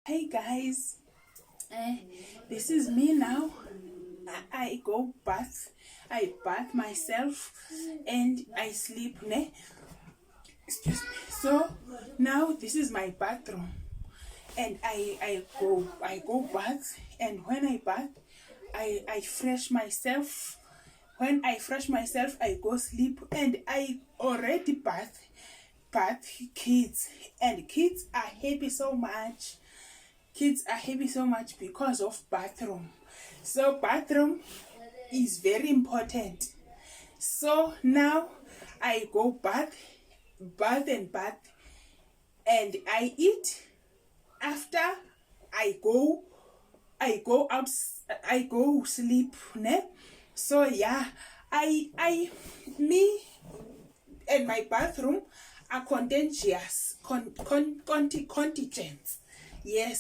Hey guys, this is me now. I go bath, I bath myself, and I sleep. Ne? Excuse me. So now this is my bathroom, and I go bath, and when I bath, I fresh myself. When I fresh myself, I go sleep, and I already bath kids, and kids are happy so much. Kids are happy so much because of bathroom. So bathroom is very important. So now I go bath and I eat. After I go sleep, ne? So yeah, I me and my bathroom are contagious, contagious. Yes.